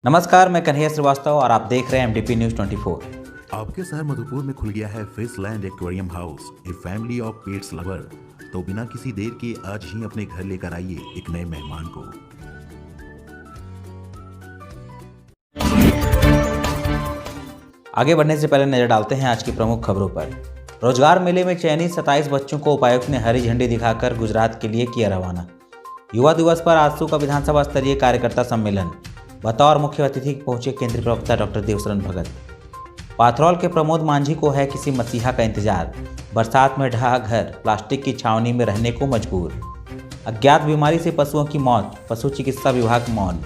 नमस्कार, मैं कन्हैया श्रीवास्तव और आप देख रहे हैं एमडीपी न्यूज 24। आपके शहर मधुपुर में खुल गया है Fishland aquarium house, a family of pets lover. तो बिना किसी देर के आज ही अपने घर लेकर आइए एक नए मेहमान को। आगे बढ़ने से पहले नजर डालते हैं आज की प्रमुख खबरों पर। रोजगार मेले में चयनित 27 बच्चों को उपायुक्त ने हरी झंडी दिखाकर गुजरात के लिए किया रवाना। युवा दिवस पर आजसू का विधानसभा स्तरीय कार्यकर्ता सम्मेलन, बतौर मुख्य अतिथि पहुंचे केंद्रीय प्रवक्ता डॉक्टर देवशरण भगत। पाथरौल के प्रमोद मांझी को है किसी मसीहा का इंतजार, बरसात में ढहा घर, प्लास्टिक की छावनी में रहने को मजबूर। अज्ञात बीमारी से पशुओं की मौत, पशु चिकित्सा विभाग मौन।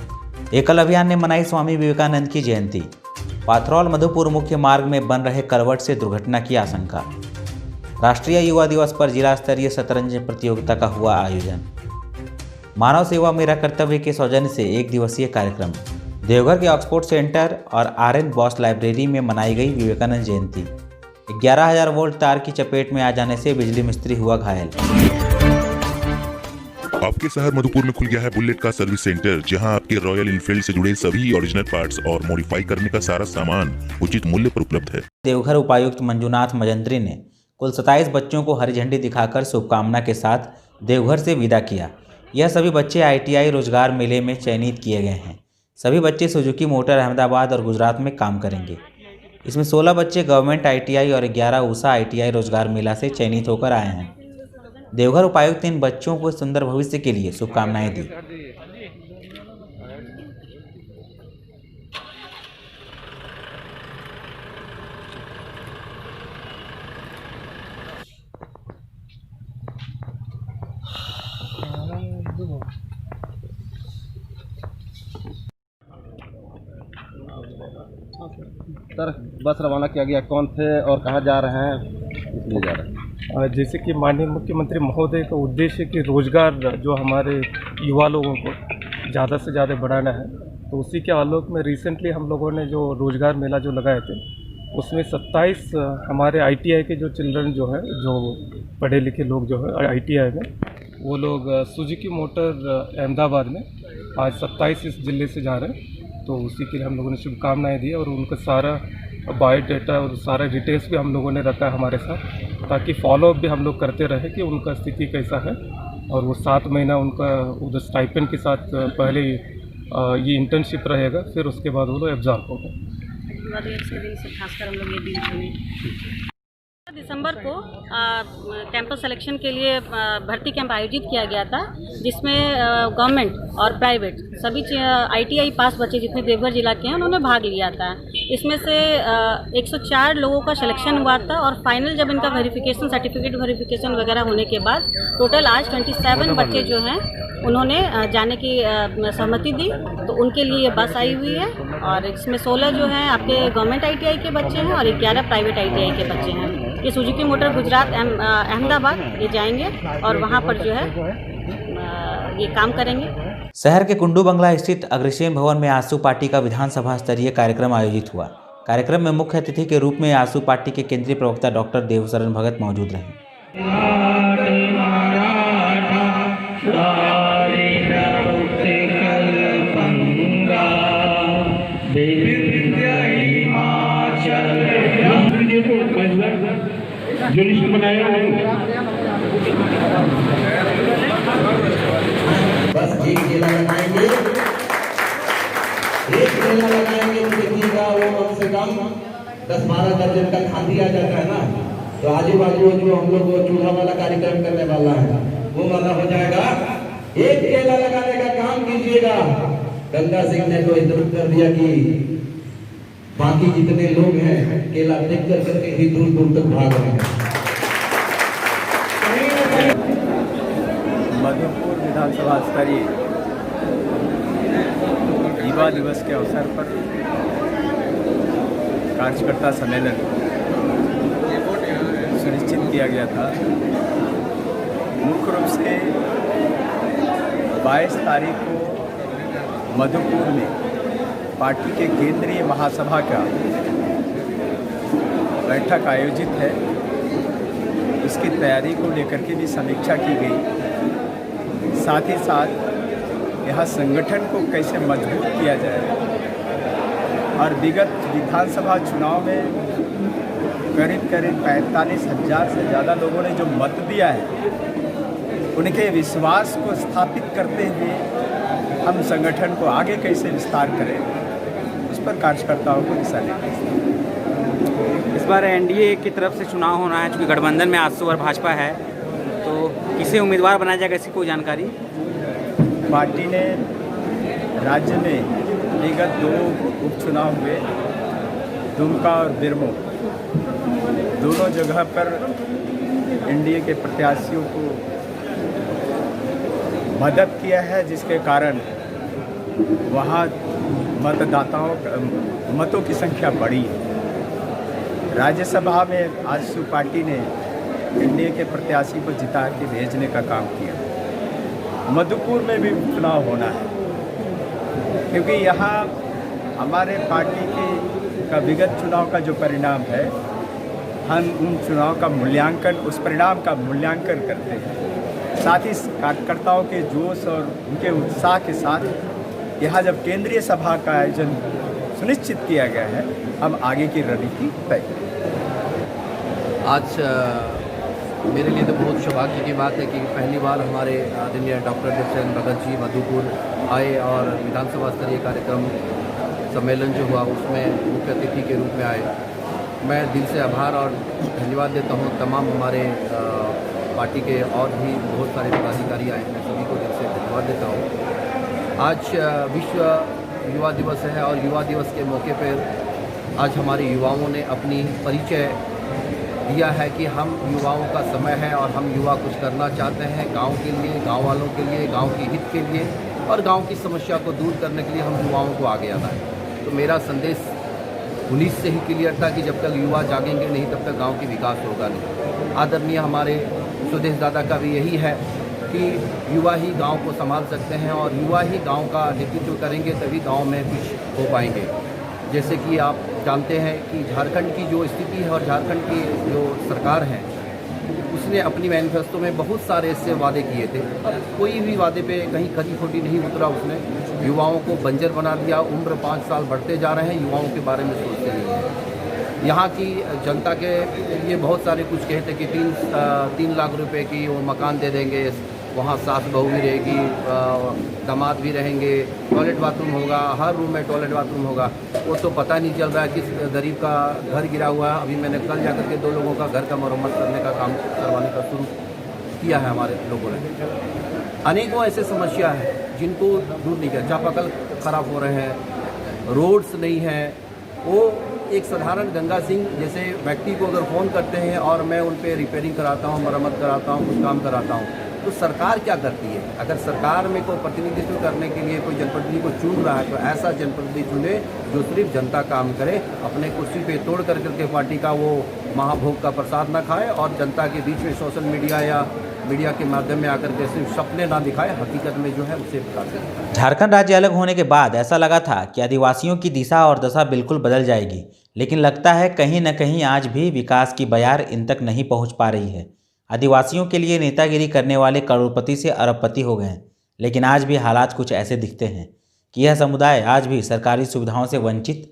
एकल अभियान ने मनाई स्वामी विवेकानंद की जयंती। पाथरौल मधुपुर मुख्य मार्ग में बन रहे कलवर्ट से दुर्घटना की आशंका। राष्ट्रीय युवा दिवस पर जिला स्तरीय शतरंज प्रतियोगिता का हुआ आयोजन। मानव सेवा मेरा कर्तव्य के सौजन्य से एक दिवसीय कार्यक्रम। देवघर के ऑक्सफोर्ड सेंटर और आर.एन. बॉस लाइब्रेरी में मनाई गई विवेकानंद जयंती। 11,000 वोल्ट तार की चपेट में आ जाने से बिजली मिस्त्री हुआ घायल। आपके शहर मधुपुर में खुल गया है बुलेट का सर्विस सेंटर, जहां आपके रॉयल इनफील्ड से जुड़े सभी ओरिजिनल पार्ट्स और मॉडिफाई करने का सारा सामान उचित मूल्य पर उपलब्ध है। देवघर उपायुक्त मंजुनाथ मजंत्री ने कुल 27 बच्चों को हरी झंडी दिखाकर शुभकामना के साथ देवघर से विदा किया। यह सभी बच्चे ITI रोजगार मेले में चयनित किए गए हैं। सभी बच्चे सुजुकी मोटर अहमदाबाद और गुजरात में काम करेंगे। इसमें 16 बच्चे गवर्नमेंट ITI और 11 ऊषा ITI रोजगार मेला से चयनित होकर आए हैं। देवघर उपायुक्त ने इन बच्चों को सुंदर भविष्य के लिए शुभकामनाएं दी। सर, बस रवाना किया गया, कौन थे और कहाँ जा रहे हैं, इसलिए जा रहे हैं? जैसे कि माननीय मुख्यमंत्री महोदय का उद्देश्य कि रोजगार जो हमारे युवा लोगों को ज़्यादा से ज़्यादा बढ़ाना है, तो उसी के आलोक में रिसेंटली हम लोगों ने जो रोजगार मेला जो लगाए थे, उसमें 27 हमारे ITI के जो चिल्ड्रन जो है, जो पढ़े लिखे लोग जो है ITI में, वो लोग सुजुकी मोटर अहमदाबाद में आज 27 इस ज़िले से जा रहे हैं। तो उसी के लिए हम लोगों ने शुभकामनाएं दी और उनका सारा बायोडाटा और सारा डिटेल्स भी हम लोगों ने रखा हमारे साथ, ताकि फॉलोअप भी हम लोग करते रहे कि उनका स्थिति कैसा है। और वो 7 महीना उनका उधर स्टाइपेंड के साथ पहले ये इंटर्नशिप रहेगा, फिर उसके बाद वो लोग एब्जॉर्ब होगा। खासकर हम लोग ये दिन दिसंबर को कैंपस सिलेक्शन के लिए भर्ती कैंप आयोजित किया गया था, जिसमें गवर्नमेंट और प्राइवेट सभी ITI पास बच्चे जितने देवघर जिला के हैं उन्होंने भाग लिया था। इसमें से 104 लोगों का सिलेक्शन हुआ था और फाइनल जब इनका वेरिफिकेशन, सर्टिफिकेट वेरिफिकेशन वगैरह होने के बाद टोटल आज 27 बच्चे जो हैं उन्होंने जाने की सहमति दी। तो उनके लिए ये बस आई हुई है और इसमें 16 जो हैं आपके गवर्नमेंट ITI के बच्चे हैं और 11 प्राइवेट ITI के बच्चे हैं। ये सुजुकी मोटर गुजरात अहमदाबाद ये जाएंगे और वहाँ पर जो है ये काम करेंगे। शहर के कुंडू बंगला स्थित अग्रसेन भवन में आजसू पार्टी का विधानसभा स्तरीय कार्यक्रम आयोजित हुआ। कार्यक्रम में मुख्य अतिथि के रूप में आजसू पार्टी के केंद्रीय प्रवक्ता डॉक्टर देवशरण भगत मौजूद रहे। जो लिस्ट बनाया है बस एक केला लगाएंगे, तो देखिएगा वो कम से कम 10-12 दर्जन का खादी आ जाता है ना। तो आजू बाजू जो हम लोग चूल्हा वाला कार्यक्रम करने वाला है वो वाला हो जाएगा। एक केला लगाने का काम कीजिएगा। गंगा सिंह ने तो इधर कर दिया कि बाकी जितने लोग हैं केला देख करके ही दूर दूर तक भाग रहे हैं। मधुपुर विधानसभा स्तरीय युवा दिवस के अवसर पर कार्यकर्ता सम्मेलन सुनिश्चित किया गया था। मुख्य रूप से 22 तारीख को मधुपुर में पार्टी के केंद्रीय महासभा का बैठक आयोजित है। इसकी तैयारी को लेकर के भी समीक्षा की गई। साथ ही साथ यहाँ संगठन को कैसे मजबूत किया जाए और विगत विधानसभा चुनाव में करीब 45,000 से ज़्यादा लोगों ने जो मत दिया है, उनके विश्वास को स्थापित करते हुए हम संगठन को आगे कैसे विस्तार करें, उस पर कार्यकर्ताओं को दिशा देंगे। इस बार एनडीए की तरफ से चुनाव होना है, चूँकि गठबंधन में आजसू और भाजपा है, तो किसे उम्मीदवार बनाया जाएगा, इसकी कोई जानकारी? पार्टी ने राज्य में विगत 2 उपचुनाव हुए, दुमका और बिरमो, दोनों जगह पर एनडीए के प्रत्याशियों को मदद किया है, जिसके कारण वहाँ मतों की संख्या बढ़ी है। राज्यसभा में आजसू पार्टी ने एनडीए के प्रत्याशी को जिता के भेजने का काम किया। मधुपुर में भी चुनाव होना है, क्योंकि यहाँ हमारे पार्टी का विगत चुनाव का जो परिणाम है, हम उन चुनाव का मूल्यांकन, उस परिणाम का मूल्यांकन करते हैं। साथ ही कार्यकर्ताओं के जोश और उनके उत्साह के साथ यहाँ जब केंद्रीय सभा का आयोजन सुनिश्चित किया गया है, हम आगे की रणनीति तय करें। आज मेरे लिए तो बहुत सौभाग्य की बात है कि पहली बार हमारे आदरणीय डॉक्टर देवचंद भगत जी मधुपुर आए और विधानसभा स्तरीय कार्यक्रम सम्मेलन जो हुआ उसमें मुख्य अतिथि के रूप में आए। मैं दिल से आभार और धन्यवाद देता हूँ तमाम हमारे पार्टी के और भी बहुत सारे पदाधिकारी आए, मैं सभी को दिल से धन्यवाद देता हूँ। आज विश्व युवा दिवस है और युवा दिवस के मौके पर आज हमारे युवाओं ने अपनी परिचय दिया है कि हम युवाओं का समय है और हम युवा कुछ करना चाहते हैं गांव के लिए, गांव वालों के लिए, गांव के हित के लिए और गांव की समस्या को दूर करने के लिए हम युवाओं को आगे आना है। तो मेरा संदेश 19 से ही क्लियर था कि जब तक युवा जागेंगे नहीं तब तक गांव की विकास होगा नहीं। आदरणीय हमारे सुदेश दादा का भी यही है कि युवा ही गांव को संभाल सकते हैं और युवा ही गांव का नेतृत्व करेंगे, तभी गांव में कुछ हो पाएंगे। जैसे कि आप जानते हैं कि झारखंड की जो स्थिति है और झारखंड की जो सरकार है, उसने अपनी मैनिफेस्टो में बहुत सारे ऐसे वादे किए थे और कोई भी वादे पे कहीं खरी खोटी नहीं उतरा। उसने युवाओं को बंजर बना दिया, उम्र 5 साल बढ़ते जा रहे हैं, युवाओं के बारे में सोचते नहीं हैं। यहाँ की जनता के लिए बहुत सारे कुछ कहते कि 3 लाख रुपए की वो मकान दे देंगे, वहाँ सास बहू भी रहेगी, दामाद भी रहेंगे, टॉयलेट बाथरूम होगा, हर रूम में टॉयलेट बाथरूम होगा। वो तो पता नहीं चल रहा है किस गरीब का घर गिरा हुआ है। अभी मैंने कल जाकर के 2 लोगों का घर का मरम्मत करने का काम करवाने का शुरू किया है हमारे लोगों ने। अनेकों ऐसे समस्या है जिनको दूर नहीं किया। चापाकल खराब हो रहे हैं, रोड्स नहीं हैं। वो एक साधारण गंगा सिंह जैसे व्यक्ति को अगर फ़ोन करते हैं और मैं उन पर रिपेयरिंग कराता हूँ, मरम्मत कराता हूँ, कुछ काम कराता हूँ, तो सरकार क्या करती है? अगर सरकार में कोई प्रतिनिधित्व करने के लिए कोई जनप्रतिनिधि को चुन रहा है तो ऐसा जनप्रतिनिधि चुने जो सिर्फ जनता काम करे, अपने कुर्सी पे तोड़ करके पार्टी का वो महाभोग का प्रसाद ना खाए और जनता के बीच में सोशल मीडिया या मीडिया के माध्यम में आकर के सिर्फ सपने ना दिखाए, हकीकत में जो है उसे बता दें। झारखंड राज्य अलग होने के बाद ऐसा लगा था कि आदिवासियों की दिशा और दशा बिल्कुल बदल जाएगी, लेकिन लगता है कहीं न कहीं आज भी विकास की बयार इन तक नहीं पहुंच पा रही है। आदिवासियों के लिए नेतागिरी करने वाले करोड़पति से अरबपति हो गए हैं, लेकिन आज भी हालात कुछ ऐसे दिखते हैं कि यह समुदाय आज भी सरकारी सुविधाओं से वंचित।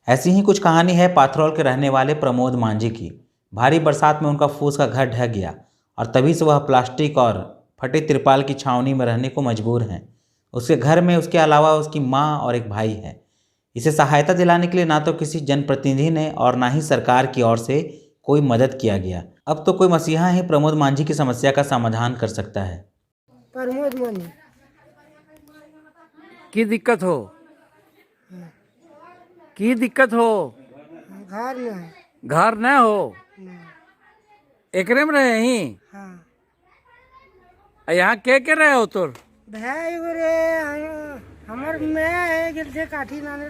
ऐसी ही कुछ कहानी है पाथरौल के रहने वाले प्रमोद मांझी की। भारी बरसात में उनका फूस का घर ढह गया और तभी से वह प्लास्टिक और फटे तिरपाल की छावनी में रहने को मजबूर हैं। उसके घर में उसके अलावा उसकी माँ और एक भाई है। इसे सहायता दिलाने के लिए ना तो किसी जनप्रतिनिधि ने और ना ही सरकार की ओर से कोई मदद किया गया। अब तो कोई मसीहा ही प्रमोद मांझी की समस्या का समाधान कर सकता है। प्रमोद मांझी की दिक्कत हो? की दिक्कत हो? घर में घर न हो, एकरे में रहे ही। हाँ। यहाँ के रहे हो तोर भाई रे हमार मैं है गिर से काठी नाने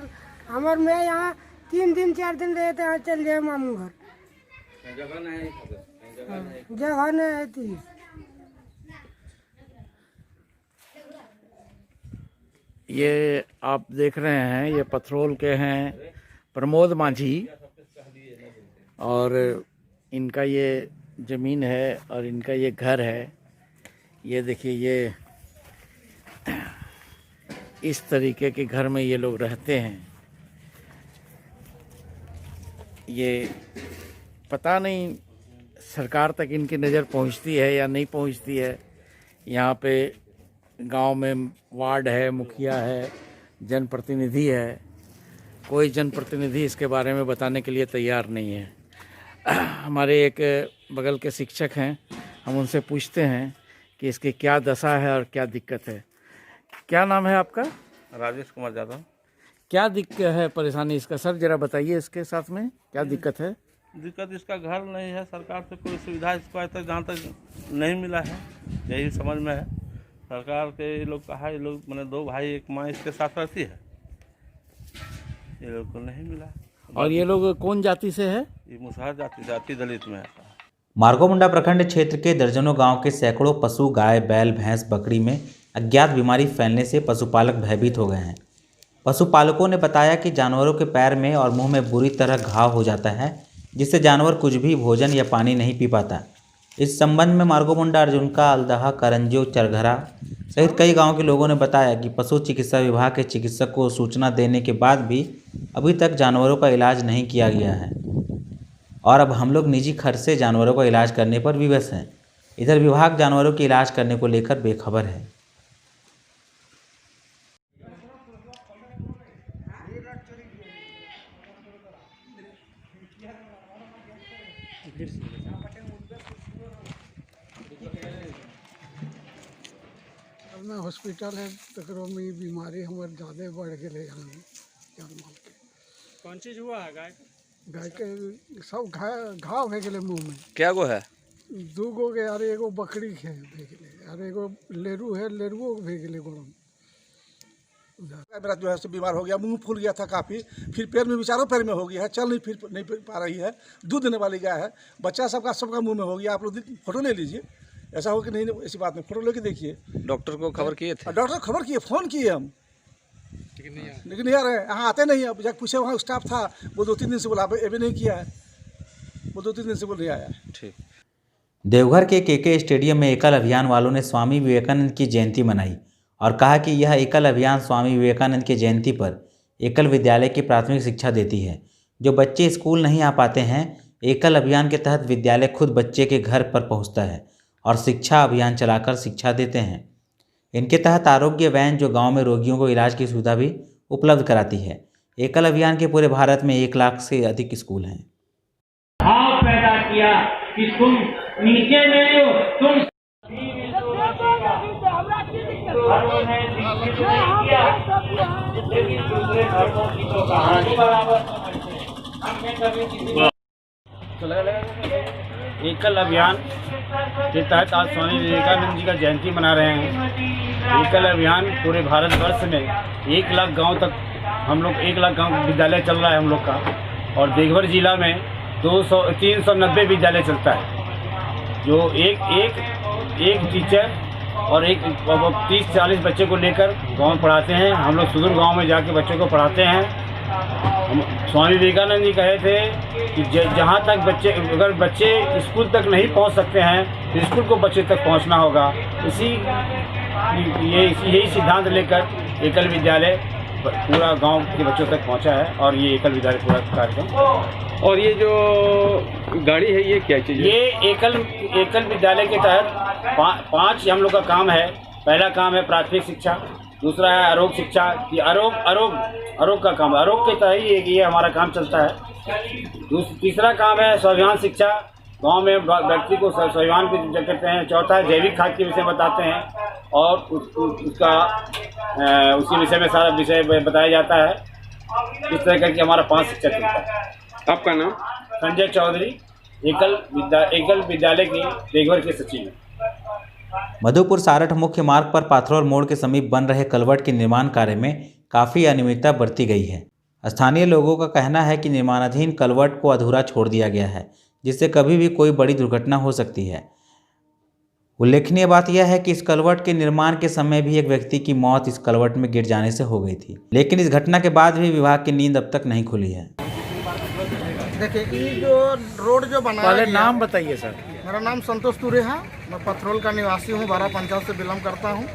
हमार मैं यहाँ 3 दिन 4 दिन रहते हैं, चल जाए मामू घर। जगह नहीं है थी। ये आप देख रहे हैं, ये पथरौल के हैं प्रमोद मांझी और इनका ये ज़मीन है और इनका ये घर है। ये देखिए, ये इस तरीके के घर में ये लोग रहते हैं ये पता नहीं सरकार तक इनकी नज़र पहुंचती है या नहीं पहुंचती है। यहाँ पे गांव में वार्ड है, मुखिया है, जनप्रतिनिधि है, कोई जनप्रतिनिधि इसके बारे में बताने के लिए तैयार नहीं है। हमारे एक बगल के शिक्षक हैं, हम उनसे पूछते हैं कि इसकी क्या दशा है और क्या दिक्कत है। क्या नाम है आपका? राजेश कुमार यादव। क्या दिक्कत है, परेशानी इसका सर जरा बताइए। इसके साथ में क्या दिक्कत है? दिक्कत इसका घर नहीं है, सरकार से कोई सुविधा इसको आज तक जहाँ तक नहीं मिला है, यही समझ में है। सरकार के ये लोग कहा, ये लोग मैंने 2 भाई एक माँ इसके साथ रहती है, ये लोग को नहीं मिला। और ये लोग कौन जाति से है? ये मुसहर जाति दलित में है। मार्गोमुंडा प्रखंड क्षेत्र के दर्जनों गांव के सैकड़ों पशु, गाय, बैल, भैंस, बकरी में अज्ञात बीमारी फैलने से पशुपालक भयभीत हो गए हैं। पशुपालकों ने बताया कि जानवरों के पैर में और मुंह में बुरी तरह घाव हो जाता है, जिससे जानवर कुछ भी भोजन या पानी नहीं पी पाता। इस संबंध में मार्गोमुंडा, अर्जुनका, अलदहा, करंजो, चरघरा सहित कई गांवों के लोगों ने बताया कि पशु चिकित्सा विभाग के चिकित्सक को सूचना देने के बाद भी अभी तक जानवरों का इलाज नहीं किया गया है और अब हम लोग निजी खर्च से जानवरों का इलाज करने पर विवश हैं। इधर विभाग जानवरों के इलाज करने को लेकर बेखबर है। हॉस्पिटल है तकरो में बीमारी हमारे ज़्यादा बढ़ गए। जानवर के कौन चीज हुआ है? गाय के सब घाव हो गए मुँह में। क्या गो है? 2 गो के, अरे एगो बकरी है अरे एगो लेरू है, लेरुओ भे गए गोड़ों। मेरा जो है बीमार हो गया, मुंह फूल गया था काफ़ी, फिर पैर में भी, चारों पैर में हो गया है, चल नहीं पा रही है। दूध देने वाली गाय है, बच्चा सबका मुंह में हो गया। आप लोग फोटो ले लीजिए, ऐसा हो कि नहीं, ऐसी बात नहीं, फोटो लेके देखिए। डॉक्टर को खबर किए थे? डॉक्टर खबर किए, फ़ोन किए हम, लेकिन नहीं आ रहे। यहाँ आते नहीं है। जब पूछे वहाँ स्टाफ था, वो 2-3 दिन से बोला, अभी नहीं किया है, वो 2-3 दिन से बोल नहीं आया। ठीक। देवघर के केके स्टेडियम में एकल अभियान वालों ने स्वामी विवेकानंद की जयंती मनाई और कहा कि यह एकल अभियान स्वामी विवेकानंद की जयंती पर एकल विद्यालय की प्राथमिक शिक्षा देती है। जो बच्चे स्कूल नहीं आ पाते हैं, एकल अभियान के तहत विद्यालय खुद बच्चे के घर पर पहुंचता है और शिक्षा अभियान चलाकर शिक्षा देते हैं। इनके तहत आरोग्य वैन जो गांव में रोगियों को इलाज की सुविधा भी उपलब्ध कराती है। एकल अभियान के पूरे भारत में 1 लाख से अधिक स्कूल हैं। भाव पैदा किया कि तुम नीचे नहीं हो, तुम एकल अभियान के तहत आज स्वामी विवेकानंद जी का जयंती मना रहे हैं। एकल अभियान पूरे भारतवर्ष में 1 लाख गांव तक, हम लोग 1 लाख गांव विद्यालय चल रहा है हम लोग का, और देवघर जिला में 390 विद्यालय चलता है, जो एक टीचर और 30-40 बच्चे को लेकर गांव में पढ़ाते हैं। हम लोग सुदूर गांव में जाके बच्चों को पढ़ाते हैं। स्वामी विवेकानंद जी कहे थे कि जहाँ तक बच्चे, अगर बच्चे स्कूल तक नहीं पहुँच सकते हैं तो स्कूल को बच्चे तक पहुँचना होगा। यही सिद्धांत लेकर एकल विद्यालय पूरा गांव के बच्चों तक पहुँचा है और ये एकल विद्यालय पूरा कार्यक्रम। और ये जो गाड़ी है, ये क्या चीज़ है? ये एकल विद्यालय के तहत 5 हम लोग का काम है। पहला काम है प्राथमिक शिक्षा, दूसरा है आरोग्य शिक्षा, कि आरोग्य का काम, आरोग्य के तहत ये हमारा काम चलता है। तीसरा काम है स्वाभिमान शिक्षा, गांव में व्यक्ति को स्वाभिमान को जो कहते हैं। चौथा है जैविक खाद के विषय में बताते हैं और उसी विषय में सारा विषय बताया जाता है। इस तरह करके हमारा 5 शिक्षा चलता है। आपका नाम? संजय चौधरी, एकल विद्यालय के देवघर के सचिव। मधुपुर सारठ मुख्य मार्ग पर पाथरौल मोड़ के समीप बन रहे कलवर्ट के निर्माण कार्य में काफ़ी अनियमितता बरती गई है। स्थानीय लोगों का कहना है कि निर्माणाधीन कलवर्ट को अधूरा छोड़ दिया गया है, जिससे कभी भी कोई बड़ी दुर्घटना हो सकती है। उल्लेखनीय बात यह है कि इस कलवर्ट के निर्माण के समय भी एक व्यक्ति की मौत इस कलवर्ट में गिर जाने से हो गई थी, लेकिन इस घटना के बाद भी विभाग की नींद अब तक नहीं खुली है। देखिए, ये जो रोड जो बनाया, पहले नाम बताइए सर। मेरा नाम संतोष तुरे है, मैं पथरौल का निवासी हूँ, 12 पंचायत से बिलोंग करता हूँ।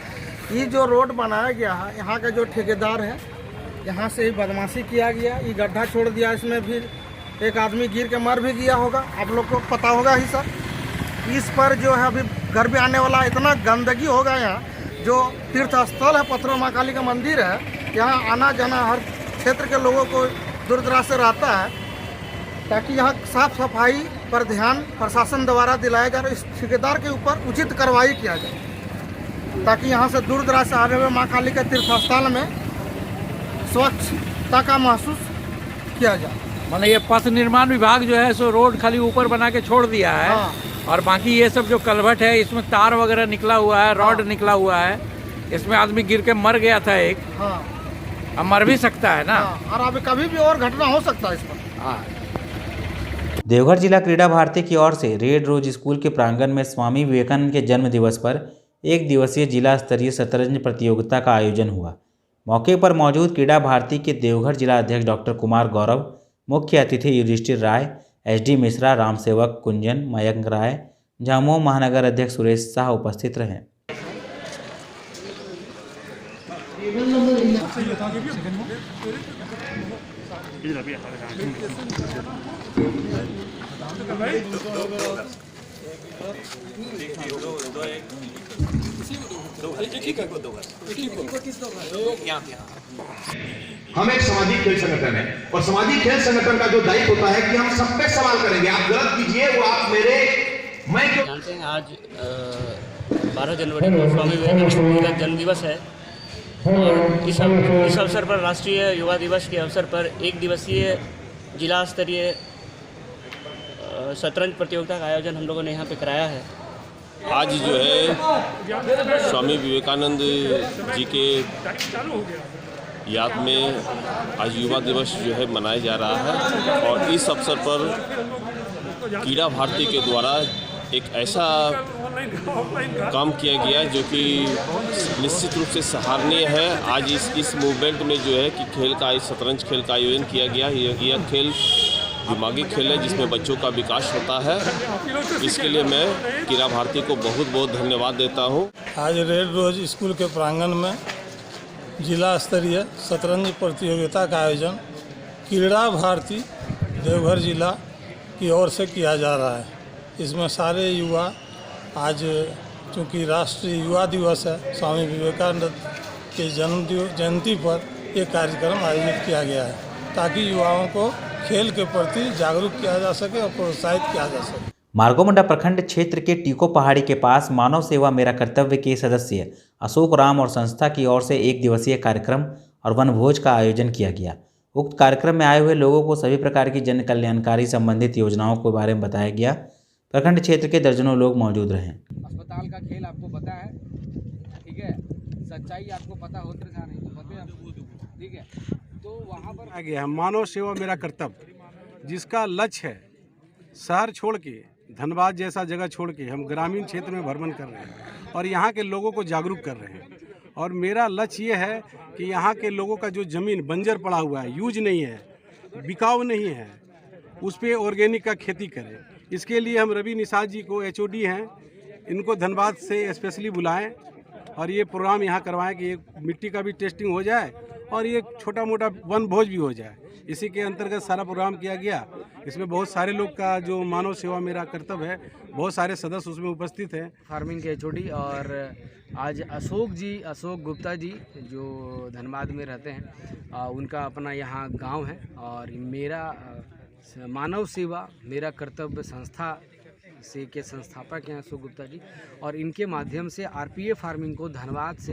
ये जो रोड बनाया गया है, यहाँ का जो ठेकेदार है, यहाँ से ही बदमाशी किया गया, ये गड्ढा छोड़ दिया, इसमें फिर एक आदमी गिर के मर भी गया होगा, आप लोग को पता होगा ही सर। इस पर जो है अभी घर पे आने वाला इतना गंदगी होगा यहाँ, जो तीर्थ स्थल है पत्थरों माँ काली का मंदिर है, यहाँ आना जाना हर क्षेत्र के लोगों को दूर दराज से रहता है, ताकि यहाँ साफ सफाई पर ध्यान प्रशासन द्वारा दिलाया जाए, इस ठेकेदार के ऊपर उचित कार्रवाई किया जाए, ताकि यहाँ से दूर दराज से आने हुए माँ काली के तीर्थ स्थल में स्वच्छता का महसूस किया जाए। मतलब ये पथ निर्माण विभाग जो है सो रोड खाली ऊपर बना के छोड़ दिया है। हाँ। और बाकी ये सब जो कलवट है इसमें तार वगैरह निकला हुआ है, रॉड निकला हुआ है, इसमें आदमी गिर के मर गया था एक। हाँ। अब मर भी सकता है ना। हाँ। और अभी कभी भी और घटना हो सकता है इस पर। हाँ। देवघर जिला क्रीड़ा भारती की ओर से रेड रोज स्कूल के प्रांगण में स्वामी विवेकानंद के जन्म दिवस पर एक दिवसीय जिला स्तरीय शतरंज प्रतियोगिता का आयोजन हुआ। मौके पर मौजूद क्रीड़ा भारती के देवघर जिला अध्यक्ष डॉक्टर कुमार गौरव, मुख्य अतिथि युधिष्ठिर राय, एसडी मिश्रा, राम सेवक कुंजन, मयंक राय, झामुमो महानगर अध्यक्ष सुरेश शाह उपस्थित रहे। हम एक सामाजिक खेल संगठन है और सामाजिक खेल संगठन का जो दायित्व होता है कि हम सब पे सवाल करेंगे, आप गलत कीजिए वो आप मेरे मैं क्यों। जानते हैं आज 12 जनवरी को स्वामी विवेकानंद जी का जन्म दिवस है और इस अवसर पर राष्ट्रीय युवा दिवस के अवसर पर एक दिवसीय जिला स्तरीय शतरंज प्रतियोगिता का आयोजन हम लोगों ने यहाँ पे कराया है। आज जो है स्वामी विवेकानंद जी के याद में आज युवा दिवस जो है मनाया जा रहा है और इस अवसर पर क्रीड़ा भारती के द्वारा एक ऐसा काम किया गया जो कि निश्चित रूप से सराहनीय है। आज इस मूवमेंट में जो है कि खेल का शतरंज खेल का आयोजन किया गया। यह खेल दिमागी खेल है जिसमें बच्चों का विकास होता है। इसके लिए मैं क्रीड़ा भारती को बहुत बहुत धन्यवाद देता हूं। आज रेड रोज स्कूल के प्रांगण में जिला स्तरीय शतरंज प्रतियोगिता का आयोजन क्रीड़ा भारती देवघर जिला की ओर से किया जा रहा है। इसमें सारे युवा आज चूँकि राष्ट्रीय युवा दिवस है, स्वामी विवेकानंद के जयंती पर एक कार्यक्रम आयोजित किया गया है ताकि युवाओं को खेल के प्रति जागरूक किया जा सके और प्रोत्साहित किया जा सके। मार्गोमुंडा प्रखंड क्षेत्र के टीको पहाड़ी के पास मानव सेवा मेरा कर्तव्य के सदस्य अशोक राम और संस्था की ओर से एक दिवसीय कार्यक्रम और वनभोज का आयोजन किया गया। उक्त कार्यक्रम में आए हुए लोगों को सभी प्रकार की जन कल्याणकारी संबंधित योजनाओं के बारे में बताया गया। प्रखंड क्षेत्र के दर्जनों लोग मौजूद रहे। अस्पताल का खेल आपको पता है, ठीक है, सच्चाई आपको पता होती नहीं तो पता है, ठीक है। तो वहाँ पर आ गया है मानव सेवा मेरा कर्तव्य, जिसका लक्ष्य है शहर छोड़ के, धनबाद जैसा जगह छोड़ के हम ग्रामीण क्षेत्र में भ्रमण कर रहे हैं और यहाँ के लोगों को जागरूक कर रहे हैं। और मेरा लक्ष्य ये है कि यहाँ के लोगों का जो ज़मीन बंजर पड़ा हुआ है, यूज नहीं है, बिकाऊ नहीं है, उस पर ऑर्गेनिक का खेती करें। इसके लिए हम रवि निषाद जी को HOD हैं, इनको धनबाद से स्पेशली बुलाएं और ये प्रोग्राम यहाँ करवाएं कि एक मिट्टी का भी टेस्टिंग हो जाए और ये छोटा मोटा वन भोज भी हो जाए। इसी के अंतर्गत सारा प्रोग्राम किया गया। इसमें बहुत सारे लोग का जो मानव सेवा मेरा कर्तव्य है, बहुत सारे सदस्य उसमें उपस्थित हैं। फार्मिंग के HOD और आज अशोक गुप्ता जी जो धनबाद में रहते हैं, उनका अपना यहाँ गांव है और मेरा मानव सेवा मेरा कर्तव्य संस्था से के संस्थापक हैं अशोक गुप्ता जी, और इनके माध्यम से RPA फार्मिंग को धनबाद से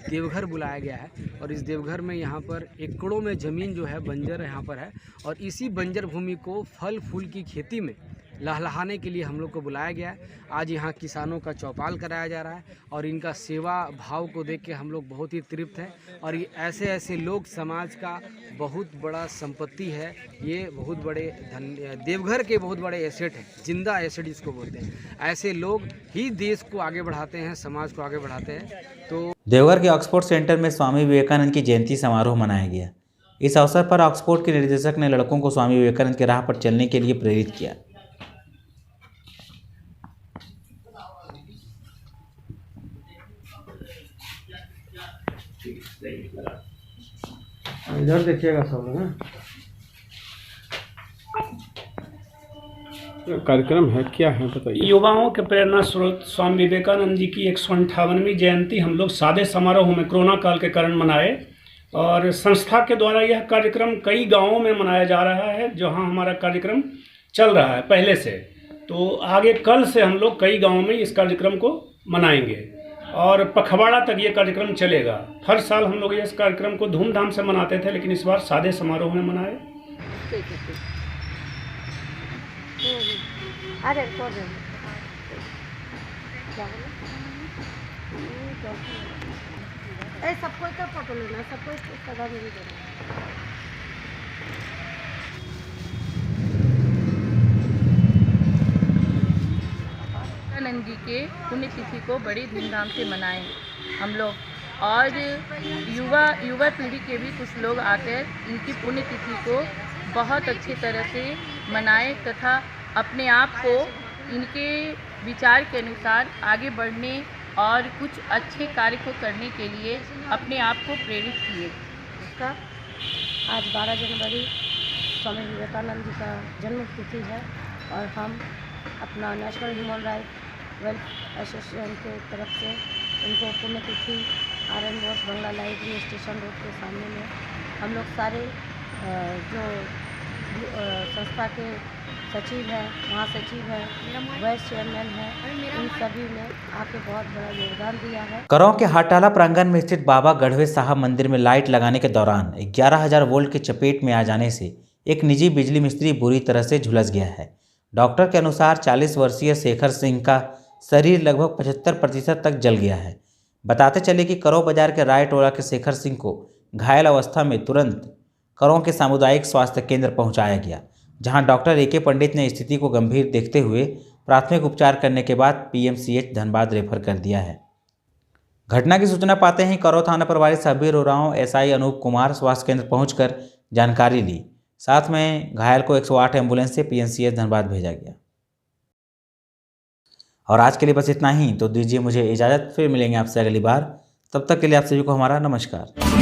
देवघर बुलाया गया है। और इस देवघर में यहाँ पर एकड़ों में ज़मीन जो है बंजर यहाँ पर है और इसी बंजर भूमि को फल फूल की खेती में लहलहाने के लिए हम लोग को बुलाया गया है। आज यहाँ किसानों का चौपाल कराया जा रहा है और इनका सेवा भाव को देख के हम लोग बहुत ही तृप्त हैं। और ये ऐसे लोग समाज का बहुत बड़ा संपत्ति है, ये बहुत बड़े देवघर के बहुत बड़े एसेट हैं, जिंदा एसेट जिसको बोलते हैं। ऐसे लोग ही देश को आगे बढ़ाते हैं, समाज को आगे बढ़ाते हैं। तो देवघर के ऑक्सफोर्ड सेंटर में स्वामी विवेकानंद की जयंती समारोह मनाया गया। इस अवसर पर ऑक्सफोर्ड के निर्देशक ने लड़कों को स्वामी विवेकानंद के राह पर चलने के लिए प्रेरित किया। इधर देखिएगा सब लोग ना। कार्यक्रम है, क्या है बताइए। युवाओं के प्रेरणा स्रोत स्वामी विवेकानंद जी की 158वीं जयंती हम लोग सादे समारोह में कोरोना काल के कारण मनाए, और संस्था के द्वारा यह कार्यक्रम कई गांवों में मनाया जा रहा है, जहां हमारा कार्यक्रम चल रहा है पहले से। तो आगे कल से हम लोग कई गांवों में इस कार्यक्रम को मनाएंगे और पखवाड़ा तक ये कार्यक्रम चलेगा। हर साल हम लोग इस कार्यक्रम को धूमधाम से मनाते थे, लेकिन इस बार सादे समारोह में मनाए। सबको का फोटो लेना, सबको सदा मेरी देना। विवेकानंद जी के पुण्यतिथि को बड़ी धूमधाम से मनाएं हम लोग, और युवा पीढ़ी के भी कुछ लोग आकर इनकी पुण्यतिथि को बहुत अच्छी तरह से मनाएं तथा अपने आप को इनके विचार के अनुसार आगे बढ़ने और कुछ अच्छे कार्य को करने के लिए अपने आप को प्रेरित किए। उसका आज 12 जनवरी स्वामी विवेकानंद जी का जन्म तिथि है, और हम अपना national human right wealth association के तरफ से उनको पुण्यतिथि RN बोस बंगला लाइब्रेरी स्टेशन रोड के सामने में हम लोग सारे जो संस्था के सचिव हैं, महासचिव हैं, वाइस चेयरमैन हैं, इन सभी ने आके बहुत बड़ा योगदान दिया है। करौं के हाटाला प्रांगण में स्थित बाबा गढ़वे साहब मंदिर में लाइट लगाने के दौरान 11,000 वोल्ट की चपेट में आ जाने से एक निजी बिजली मिस्त्री बुरी तरह से झुलस गया है। डॉक्टर के अनुसार 40 वर्षीय शेखर सिंह का शरीर लगभग 75% तक जल गया है। बताते चले कि करौं बाजार के राय टोला के शेखर सिंह को घायल अवस्था में तुरंत करौं के सामुदायिक स्वास्थ्य केंद्र पहुंचाया गया, जहां डॉक्टर AK पंडित ने स्थिति को गंभीर देखते हुए प्राथमिक उपचार करने के बाद PMCH धनबाद रेफर कर दिया है। घटना की सूचना पाते ही करौं थाना प्रभारी सबीर उरांव SI अनूप कुमार स्वास्थ्य केंद्र पहुंचकर जानकारी ली। साथ में घायल को 108 एम्बुलेंस से PMCH धनबाद भेजा गया। और आज के लिए बस इतना ही। तो दीजिए मुझे इजाज़त, फिर मिलेंगे आपसे अगली बार। तब तक के लिए आप सभी को हमारा नमस्कार।